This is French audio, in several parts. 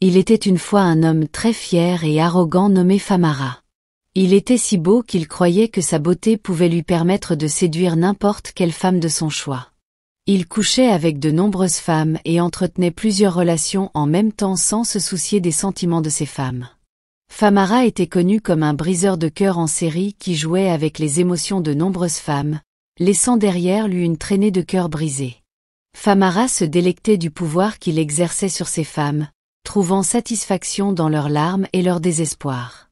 Il était une fois un homme très fier et arrogant nommé Famara. Il était si beau qu'il croyait que sa beauté pouvait lui permettre de séduire n'importe quelle femme de son choix. Il couchait avec de nombreuses femmes et entretenait plusieurs relations en même temps sans se soucier des sentiments de ses femmes. Famara était connu comme un briseur de cœur en série qui jouait avec les émotions de nombreuses femmes, laissant derrière lui une traînée de cœur brisé. Famara se délectait du pouvoir qu'il exerçait sur ses femmes, trouvant satisfaction dans leurs larmes et leur désespoir.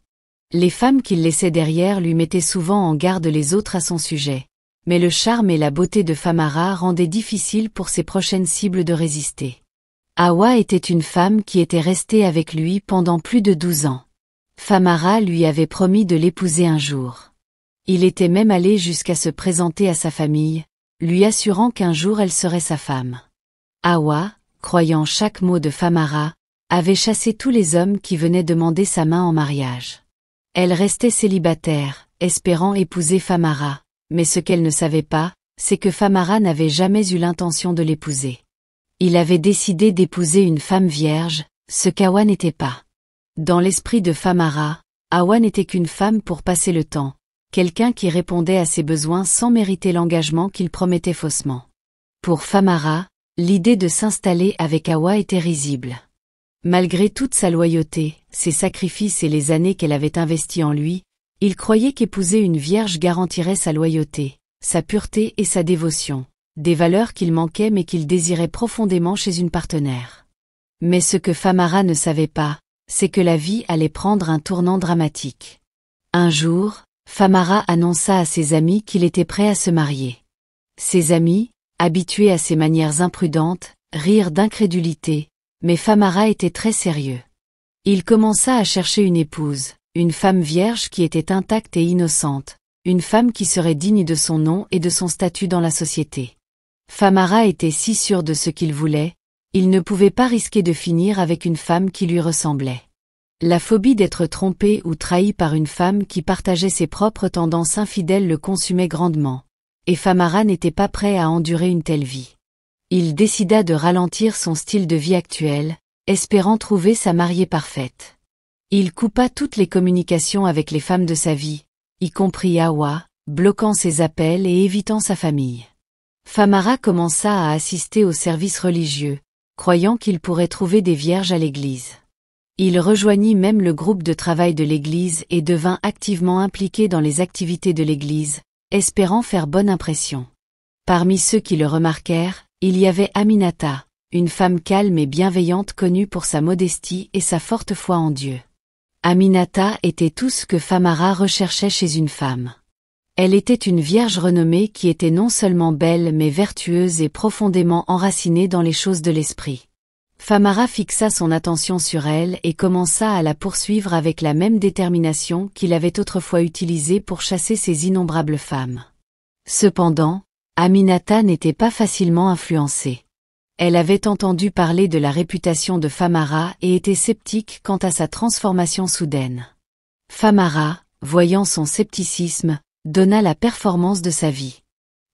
Les femmes qu'il laissait derrière lui mettaient souvent en garde les autres à son sujet, mais le charme et la beauté de Famara rendaient difficile pour ses prochaines cibles de résister. Hawa était une femme qui était restée avec lui pendant plus de 12 ans. Famara lui avait promis de l'épouser un jour. Il était même allé jusqu'à se présenter à sa famille, lui assurant qu'un jour elle serait sa femme. Hawa, croyant chaque mot de Famara, avait chassé tous les hommes qui venaient demander sa main en mariage. Elle restait célibataire, espérant épouser Famara, mais ce qu'elle ne savait pas, c'est que Famara n'avait jamais eu l'intention de l'épouser. Il avait décidé d'épouser une femme vierge, ce qu'Hawa n'était pas. Dans l'esprit de Famara, Hawa n'était qu'une femme pour passer le temps, quelqu'un qui répondait à ses besoins sans mériter l'engagement qu'il promettait faussement. Pour Famara, l'idée de s'installer avec Hawa était risible. Malgré toute sa loyauté, ses sacrifices et les années qu'elle avait investies en lui, il croyait qu'épouser une vierge garantirait sa loyauté, sa pureté et sa dévotion, des valeurs qu'il manquait mais qu'il désirait profondément chez une partenaire. Mais ce que Famara ne savait pas, c'est que la vie allait prendre un tournant dramatique. Un jour, Famara annonça à ses amis qu'il était prêt à se marier. Ses amis, habitués à ses manières imprudentes, rirent d'incrédulité, mais Famara était très sérieux. Il commença à chercher une épouse, une femme vierge qui était intacte et innocente, une femme qui serait digne de son nom et de son statut dans la société. Famara était si sûr de ce qu'il voulait, il ne pouvait pas risquer de finir avec une femme qui lui ressemblait. La phobie d'être trompé ou trahi par une femme qui partageait ses propres tendances infidèles le consumait grandement, et Famara n'était pas prêt à endurer une telle vie. Il décida de ralentir son style de vie actuel, espérant trouver sa mariée parfaite. Il coupa toutes les communications avec les femmes de sa vie, y compris Hawa, bloquant ses appels et évitant sa famille. Famara commença à assister aux services religieux, croyant qu'il pourrait trouver des vierges à l'église. Il rejoignit même le groupe de travail de l'église et devint activement impliqué dans les activités de l'église, espérant faire bonne impression. Parmi ceux qui le remarquèrent, il y avait Aminata, une femme calme et bienveillante connue pour sa modestie et sa forte foi en Dieu. Aminata était tout ce que Famara recherchait chez une femme. Elle était une vierge renommée qui était non seulement belle mais vertueuse et profondément enracinée dans les choses de l'esprit. Famara fixa son attention sur elle et commença à la poursuivre avec la même détermination qu'il avait autrefois utilisée pour chasser ses innombrables femmes. Cependant, Aminata n'était pas facilement influencée. Elle avait entendu parler de la réputation de Famara et était sceptique quant à sa transformation soudaine. Famara, voyant son scepticisme, donna la performance de sa vie.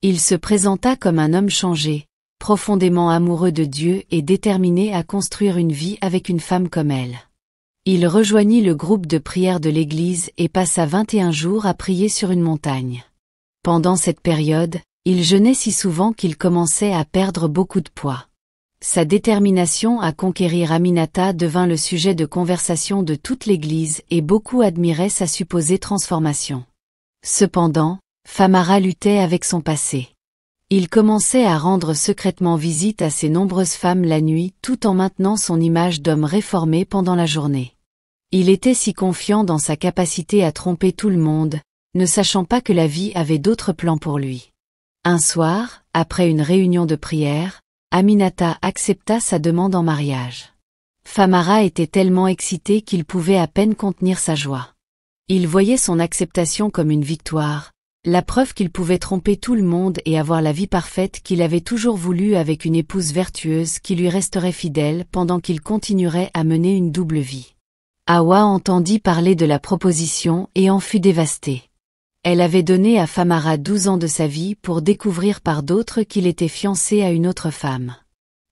Il se présenta comme un homme changé, profondément amoureux de Dieu et déterminé à construire une vie avec une femme comme elle. Il rejoignit le groupe de prière de l'église et passa 21 jours à prier sur une montagne. Pendant cette période, il jeûnait si souvent qu'il commençait à perdre beaucoup de poids. Sa détermination à conquérir Aminata devint le sujet de conversation de toute l'église et beaucoup admiraient sa supposée transformation. Cependant, Famara luttait avec son passé. Il commençait à rendre secrètement visite à ses nombreuses femmes la nuit tout en maintenant son image d'homme réformé pendant la journée. Il était si confiant dans sa capacité à tromper tout le monde, ne sachant pas que la vie avait d'autres plans pour lui. Un soir, après une réunion de prière, Aminata accepta sa demande en mariage. Famara était tellement excité qu'il pouvait à peine contenir sa joie. Il voyait son acceptation comme une victoire, la preuve qu'il pouvait tromper tout le monde et avoir la vie parfaite qu'il avait toujours voulu avec une épouse vertueuse qui lui resterait fidèle pendant qu'il continuerait à mener une double vie. Hawa entendit parler de la proposition et en fut dévastée. Elle avait donné à Famara 12 ans de sa vie pour découvrir par d'autres qu'il était fiancé à une autre femme.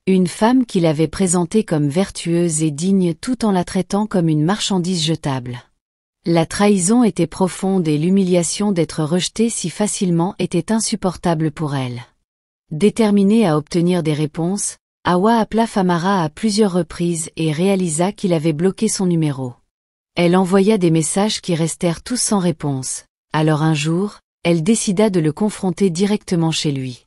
Une femme qu'il avait présentée comme vertueuse et digne tout en la traitant comme une marchandise jetable. La trahison était profonde et l'humiliation d'être rejetée si facilement était insupportable pour elle. Déterminée à obtenir des réponses, Hawa appela Famara à plusieurs reprises et réalisa qu'il avait bloqué son numéro. Elle envoya des messages qui restèrent tous sans réponse. Alors un jour, elle décida de le confronter directement chez lui.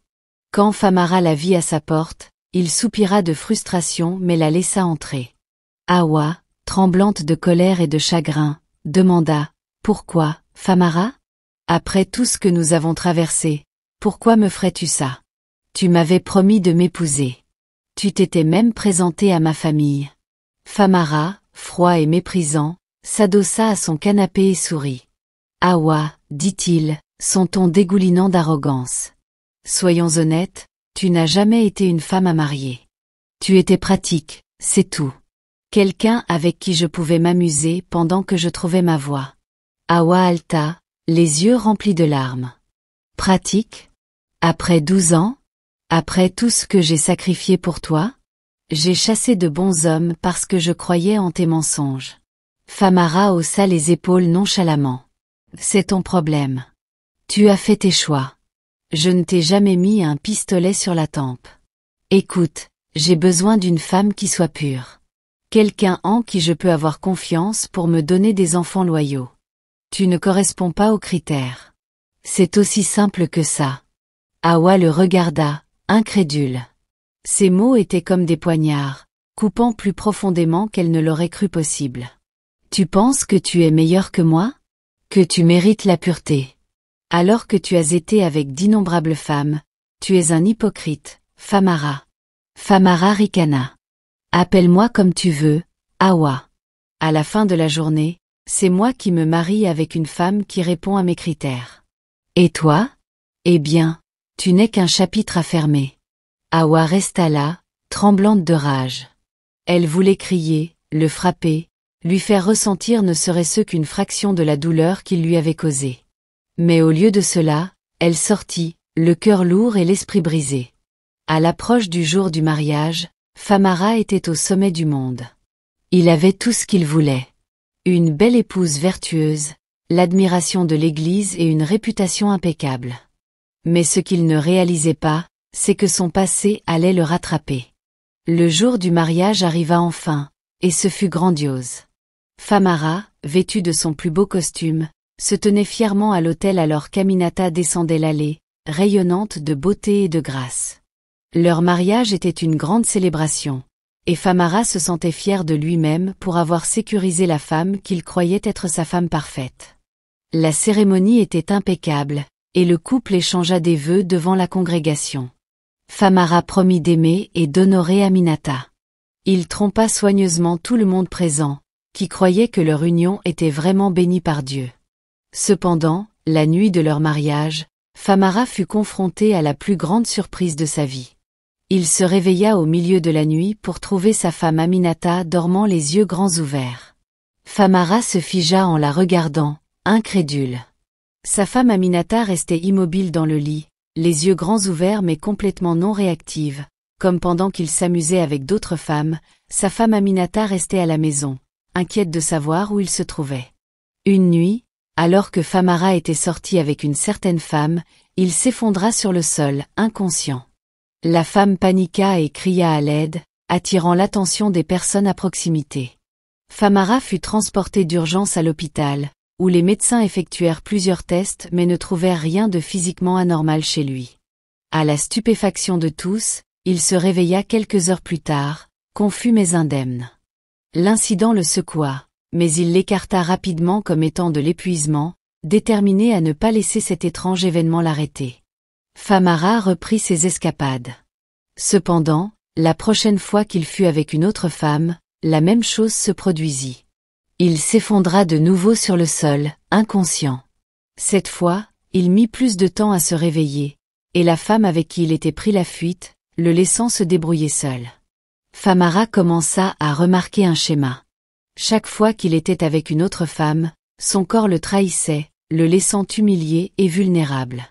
Quand Famara la vit à sa porte, il soupira de frustration mais la laissa entrer. Hawa, tremblante de colère et de chagrin, demanda « Pourquoi, Famara ? Après tout ce que nous avons traversé, pourquoi me ferais-tu ça ? Tu m'avais promis de m'épouser. Tu t'étais même présenté à ma famille. » Famara, froid et méprisant, s'adossa à son canapé et sourit. « Hawa, dit-il, son ton dégoulinant d'arrogance. Soyons honnêtes, tu n'as jamais été une femme à marier. Tu étais pratique, c'est tout. Quelqu'un avec qui je pouvais m'amuser pendant que je trouvais ma voie. » Hawa haleta, les yeux remplis de larmes. « Pratique ? Après 12 ans ? Après tout ce que j'ai sacrifié pour toi ? J'ai chassé de bons hommes parce que je croyais en tes mensonges. » Famara haussa les épaules nonchalamment. « C'est ton problème. Tu as fait tes choix. Je ne t'ai jamais mis un pistolet sur la tempe. Écoute, j'ai besoin d'une femme qui soit pure. Quelqu'un en qui je peux avoir confiance pour me donner des enfants loyaux. Tu ne corresponds pas aux critères. C'est aussi simple que ça. » Hawa le regarda, incrédule. Ces mots étaient comme des poignards, coupant plus profondément qu'elle ne l'aurait cru possible. « Tu penses que tu es meilleur que moi ? Que tu mérites la pureté ? Alors que tu as été avec d'innombrables femmes, tu es un hypocrite, Famara. » Famara ricana. « Appelle-moi comme tu veux, Hawa. À la fin de la journée, c'est moi qui me marie avec une femme qui répond à mes critères. Et toi ? Eh bien, tu n'es qu'un chapitre à fermer. » Hawa resta là, tremblante de rage. Elle voulait crier, le frapper, lui faire ressentir ne serait-ce qu'une fraction de la douleur qu'il lui avait causée. Mais au lieu de cela, elle sortit, le cœur lourd et l'esprit brisé. À l'approche du jour du mariage, Famara était au sommet du monde. Il avait tout ce qu'il voulait. Une belle épouse vertueuse, l'admiration de l'Église et une réputation impeccable. Mais ce qu'il ne réalisait pas, c'est que son passé allait le rattraper. Le jour du mariage arriva enfin, et ce fut grandiose. Famara, vêtue de son plus beau costume, se tenait fièrement à l'autel alors qu'Aminata descendait l'allée, rayonnante de beauté et de grâce. Leur mariage était une grande célébration, et Famara se sentait fier de lui-même pour avoir sécurisé la femme qu'il croyait être sa femme parfaite. La cérémonie était impeccable, et le couple échangea des vœux devant la congrégation. Famara promit d'aimer et d'honorer Aminata. Il trompa soigneusement tout le monde présent, qui croyait que leur union était vraiment bénie par Dieu. Cependant, la nuit de leur mariage, Famara fut confronté à la plus grande surprise de sa vie. Il se réveilla au milieu de la nuit pour trouver sa femme Aminata dormant les yeux grands ouverts. Famara se figea en la regardant, incrédule. Sa femme Aminata restait immobile dans le lit, les yeux grands ouverts mais complètement non réactive, comme pendant qu'il s'amusait avec d'autres femmes, sa femme Aminata restait à la maison, inquiète de savoir où il se trouvait. Une nuit, alors que Famara était sorti avec une certaine femme, il s'effondra sur le sol, inconscient. La femme paniqua et cria à l'aide, attirant l'attention des personnes à proximité. Famara fut transporté d'urgence à l'hôpital, où les médecins effectuèrent plusieurs tests mais ne trouvèrent rien de physiquement anormal chez lui. À la stupéfaction de tous, il se réveilla quelques heures plus tard, confus mais indemne. L'incident le secoua, mais il l'écarta rapidement comme étant de l'épuisement, déterminé à ne pas laisser cet étrange événement l'arrêter. Famara reprit ses escapades. Cependant, la prochaine fois qu'il fut avec une autre femme, la même chose se produisit. Il s'effondra de nouveau sur le sol, inconscient. Cette fois, il mit plus de temps à se réveiller, et la femme avec qui il était pris la fuite, le laissant se débrouiller seul. Famara commença à remarquer un schéma. Chaque fois qu'il était avec une autre femme, son corps le trahissait, le laissant humilié et vulnérable.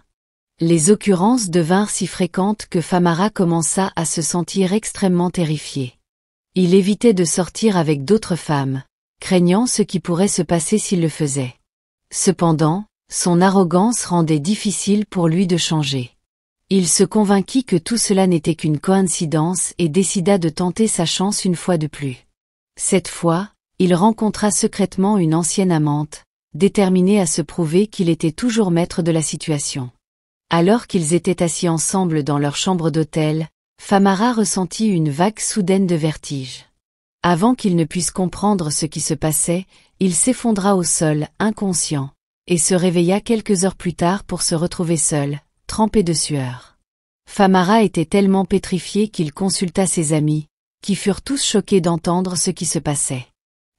Les occurrences devinrent si fréquentes que Famara commença à se sentir extrêmement terrifié. Il évitait de sortir avec d'autres femmes, craignant ce qui pourrait se passer s'il le faisait. Cependant, son arrogance rendait difficile pour lui de changer. Il se convainquit que tout cela n'était qu'une coïncidence et décida de tenter sa chance une fois de plus. Cette fois, il rencontra secrètement une ancienne amante, déterminée à se prouver qu'il était toujours maître de la situation. Alors qu'ils étaient assis ensemble dans leur chambre d'hôtel, Famara ressentit une vague soudaine de vertige. Avant qu'il ne puisse comprendre ce qui se passait, il s'effondra au sol, inconscient, et se réveilla quelques heures plus tard pour se retrouver seul, trempé de sueur. Famara était tellement pétrifié qu'il consulta ses amis, qui furent tous choqués d'entendre ce qui se passait.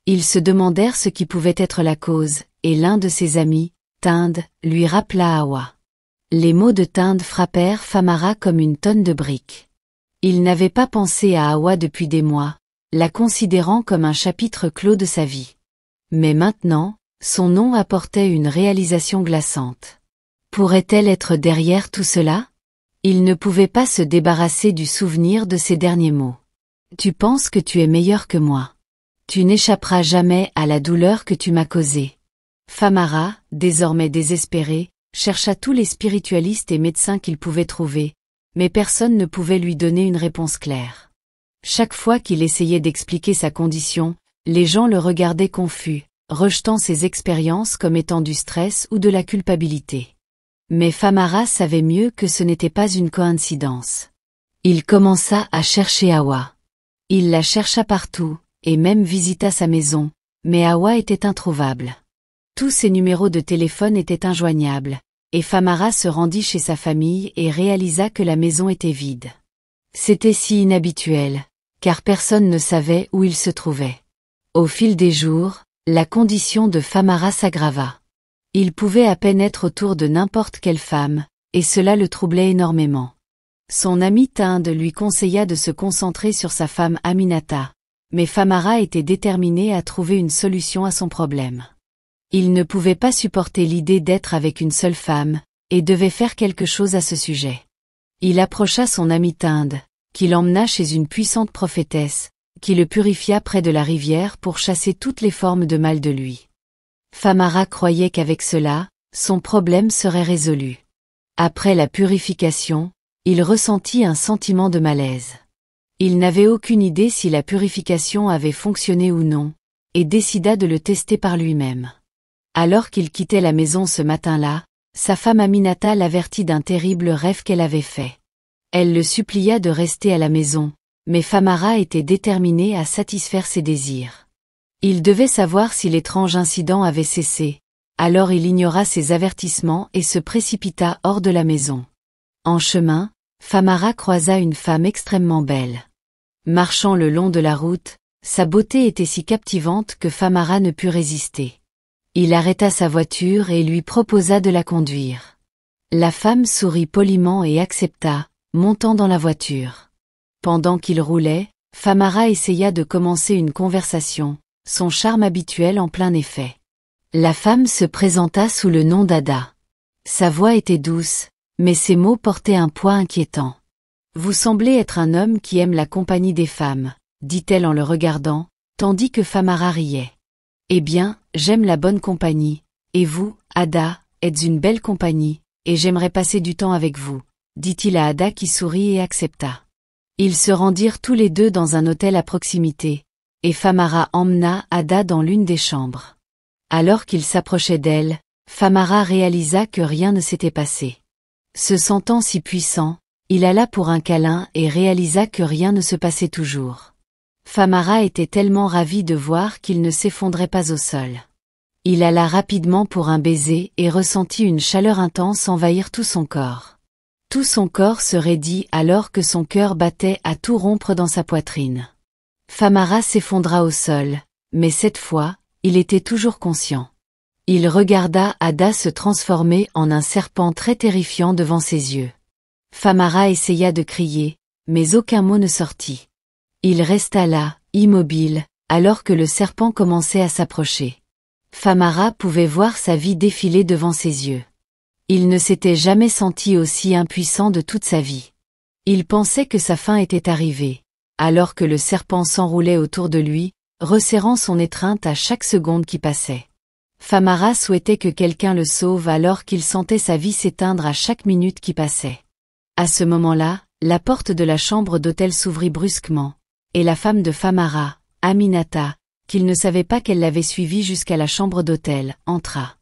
Ils se demandèrent ce qui pouvait être la cause, et l'un de ses amis, Tinde, lui rappela Hawa. Les mots de Tinde frappèrent Famara comme une tonne de briques. Il n'avait pas pensé à Hawa depuis des mois, la considérant comme un chapitre clos de sa vie. Mais maintenant, son nom apportait une réalisation glaçante. Pourrait-elle être derrière tout cela? Il ne pouvait pas se débarrasser du souvenir de ces derniers mots. Tu penses que tu es meilleur que moi. Tu n'échapperas jamais à la douleur que tu m'as causée. Famara, désormais désespéré, chercha tous les spiritualistes et médecins qu'il pouvait trouver, mais personne ne pouvait lui donner une réponse claire. Chaque fois qu'il essayait d'expliquer sa condition, les gens le regardaient confus, rejetant ses expériences comme étant du stress ou de la culpabilité. Mais Famara savait mieux que ce n'était pas une coïncidence. Il commença à chercher Hawa. Il la chercha partout, et même visita sa maison, mais Hawa était introuvable. Tous ses numéros de téléphone étaient injoignables, et Famara se rendit chez sa famille et réalisa que la maison était vide. C'était si inhabituel, car personne ne savait où il se trouvait. Au fil des jours, la condition de Famara s'aggrava. Il pouvait à peine être autour de n'importe quelle femme, et cela le troublait énormément. Son ami Tinde lui conseilla de se concentrer sur sa femme Aminata, mais Famara était déterminé à trouver une solution à son problème. Il ne pouvait pas supporter l'idée d'être avec une seule femme, et devait faire quelque chose à ce sujet. Il approcha son ami Tinde, qui l'emmena chez une puissante prophétesse, qui le purifia près de la rivière pour chasser toutes les formes de mal de lui. Famara croyait qu'avec cela, son problème serait résolu. Après la purification, il ressentit un sentiment de malaise. Il n'avait aucune idée si la purification avait fonctionné ou non, et décida de le tester par lui-même. Alors qu'il quittait la maison ce matin-là, sa femme Aminata l'avertit d'un terrible rêve qu'elle avait fait. Elle le supplia de rester à la maison, mais Famara était déterminé à satisfaire ses désirs. Il devait savoir si l'étrange incident avait cessé, alors il ignora ses avertissements et se précipita hors de la maison. En chemin, Famara croisa une femme extrêmement belle. Marchant le long de la route, sa beauté était si captivante que Famara ne put résister. Il arrêta sa voiture et lui proposa de la conduire. La femme sourit poliment et accepta, montant dans la voiture. Pendant qu'il roulait, Famara essaya de commencer une conversation, son charme habituel en plein effet. La femme se présenta sous le nom d'Ada. Sa voix était douce, mais ses mots portaient un poids inquiétant. « Vous semblez être un homme qui aime la compagnie des femmes », dit-elle en le regardant, tandis que Famara riait. « Eh bien, j'aime la bonne compagnie, et vous, Ada, êtes une belle compagnie, et j'aimerais passer du temps avec vous, » dit-il à Ada qui sourit et accepta. Ils se rendirent tous les deux dans un hôtel à proximité, et Famara emmena Ada dans l'une des chambres. Alors qu'il s'approchait d'elle, Famara réalisa que rien ne s'était passé. Se sentant si puissant, il alla pour un câlin et réalisa que rien ne se passait toujours. Famara était tellement ravi de voir qu'il ne s'effondrait pas au sol. Il alla rapidement pour un baiser et ressentit une chaleur intense envahir tout son corps. Tout son corps se raidit alors que son cœur battait à tout rompre dans sa poitrine. Famara s'effondra au sol, mais cette fois, il était toujours conscient. Il regarda Ada se transformer en un serpent très terrifiant devant ses yeux. Famara essaya de crier, mais aucun mot ne sortit. Il resta là, immobile, alors que le serpent commençait à s'approcher. Famara pouvait voir sa vie défiler devant ses yeux. Il ne s'était jamais senti aussi impuissant de toute sa vie. Il pensait que sa fin était arrivée, alors que le serpent s'enroulait autour de lui, resserrant son étreinte à chaque seconde qui passait. Famara souhaitait que quelqu'un le sauve alors qu'il sentait sa vie s'éteindre à chaque minute qui passait. À ce moment-là, la porte de la chambre d'hôtel s'ouvrit brusquement, et la femme de Famara, Aminata, qu'il ne savait pas qu'elle l'avait suivie jusqu'à la chambre d'hôtel, entra.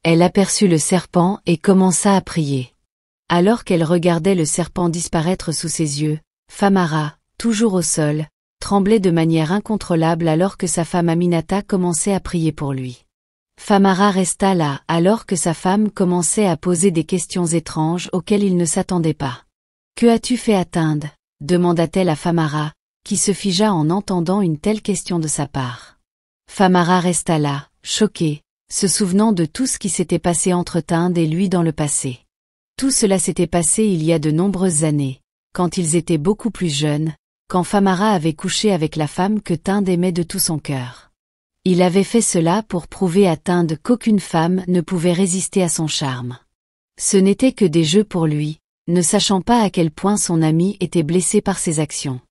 Elle aperçut le serpent et commença à prier. Alors qu'elle regardait le serpent disparaître sous ses yeux, Famara, toujours au sol, tremblait de manière incontrôlable alors que sa femme Aminata commençait à prier pour lui. Famara resta là alors que sa femme commençait à poser des questions étranges auxquelles il ne s'attendait pas. « Que as-tu fait à Tinde ?» demanda-t-elle à Famara, qui se figea en entendant une telle question de sa part. Famara resta là, choquée, se souvenant de tout ce qui s'était passé entre Tinde et lui dans le passé. Tout cela s'était passé il y a de nombreuses années, quand ils étaient beaucoup plus jeunes, quand Famara avait couché avec la femme que Tinde aimait de tout son cœur. Il avait fait cela pour prouver à Tinde qu'aucune femme ne pouvait résister à son charme. Ce n'était que des jeux pour lui, ne sachant pas à quel point son ami était blessé par ses actions.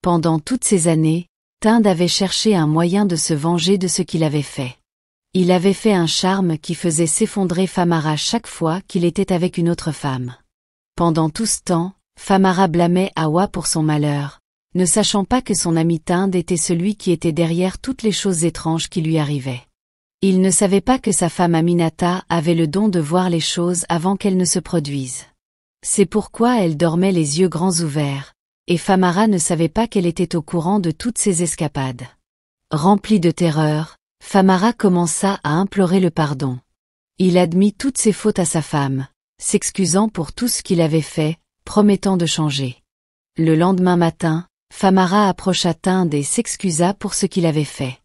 Pendant toutes ces années, Tinde avait cherché un moyen de se venger de ce qu'il avait fait. Il avait fait un charme qui faisait s'effondrer Famara chaque fois qu'il était avec une autre femme. Pendant tout ce temps, Famara blâmait Hawa pour son malheur, ne sachant pas que son ami Tinde était celui qui était derrière toutes les choses étranges qui lui arrivaient. Il ne savait pas que sa femme Aminata avait le don de voir les choses avant qu'elles ne se produisent. C'est pourquoi elle dormait les yeux grands ouverts, et Famara ne savait pas qu'elle était au courant de toutes ses escapades. Rempli de terreur, Famara commença à implorer le pardon. Il admit toutes ses fautes à sa femme, s'excusant pour tout ce qu'il avait fait, promettant de changer. Le lendemain matin, Famara approcha Tinde et s'excusa pour ce qu'il avait fait.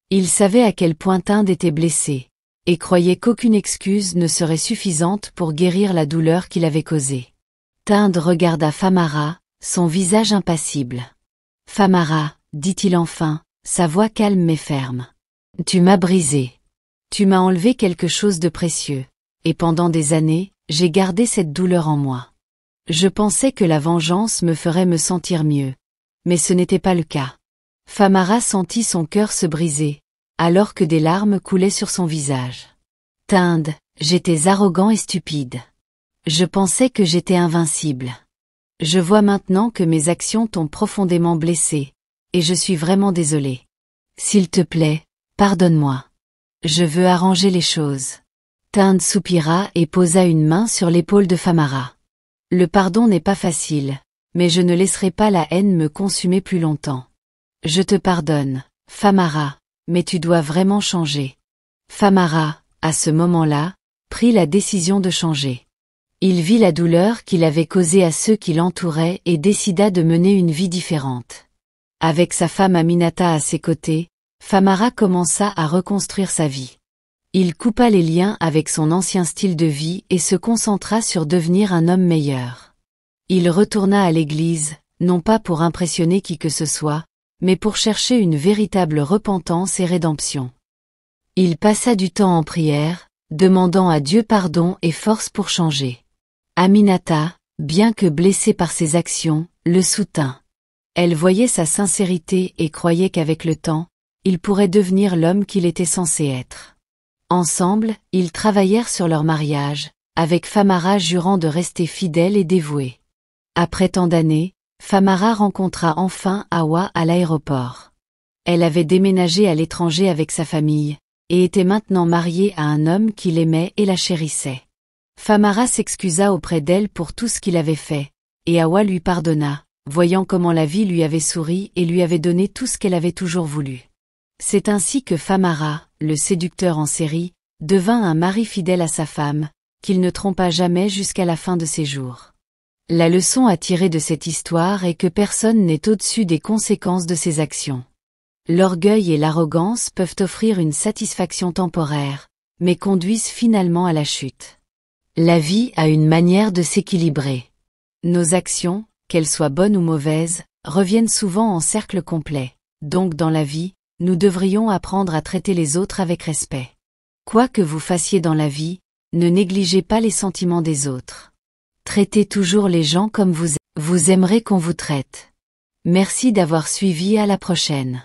Il savait à quel point Tinde était blessé, et croyait qu'aucune excuse ne serait suffisante pour guérir la douleur qu'il avait causée. Tinde regarda Famara, son visage impassible. « Famara, dit-il enfin, sa voix calme mais ferme. Tu m'as brisé. Tu m'as enlevé quelque chose de précieux, et pendant des années, j'ai gardé cette douleur en moi. Je pensais que la vengeance me ferait me sentir mieux. Mais ce n'était pas le cas. » Famara sentit son cœur se briser, alors que des larmes coulaient sur son visage. « Tinde, j'étais arrogant et stupide. Je pensais que j'étais invincible. Je vois maintenant que mes actions t'ont profondément blessé, et je suis vraiment désolé. S'il te plaît, pardonne-moi. Je veux arranger les choses. » Tinde soupira et posa une main sur l'épaule de Famara. « Le pardon n'est pas facile. Mais je ne laisserai pas la haine me consumer plus longtemps. Je te pardonne, Famara, mais tu dois vraiment changer. » Famara, à ce moment-là, prit la décision de changer. Il vit la douleur qu'il avait causée à ceux qui l'entouraient et décida de mener une vie différente. Avec sa femme Aminata à ses côtés, Famara commença à reconstruire sa vie. Il coupa les liens avec son ancien style de vie et se concentra sur devenir un homme meilleur. Il retourna à l'église, non pas pour impressionner qui que ce soit, mais pour chercher une véritable repentance et rédemption. Il passa du temps en prière, demandant à Dieu pardon et force pour changer. Aminata, bien que blessée par ses actions, le soutint. Elle voyait sa sincérité et croyait qu'avec le temps, il pourrait devenir l'homme qu'il était censé être. Ensemble, ils travaillèrent sur leur mariage, avec Famara jurant de rester fidèle et dévoué. Après tant d'années, Famara rencontra enfin Hawa à l'aéroport. Elle avait déménagé à l'étranger avec sa famille, et était maintenant mariée à un homme qui l'aimait et la chérissait. Famara s'excusa auprès d'elle pour tout ce qu'il avait fait, et Hawa lui pardonna, voyant comment la vie lui avait souri et lui avait donné tout ce qu'elle avait toujours voulu. C'est ainsi que Famara, le séducteur en série, devint un mari fidèle à sa femme, qu'il ne trompa jamais jusqu'à la fin de ses jours. La leçon à tirer de cette histoire est que personne n'est au-dessus des conséquences de ses actions. L'orgueil et l'arrogance peuvent offrir une satisfaction temporaire, mais conduisent finalement à la chute. La vie a une manière de s'équilibrer. Nos actions, qu'elles soient bonnes ou mauvaises, reviennent souvent en cercle complet. Donc dans la vie, nous devrions apprendre à traiter les autres avec respect. Quoi que vous fassiez dans la vie, Ne négligez pas les sentiments des autres. Traitez toujours les gens comme vous aimerez qu'on vous traite. Merci d'avoir suivi, à la prochaine.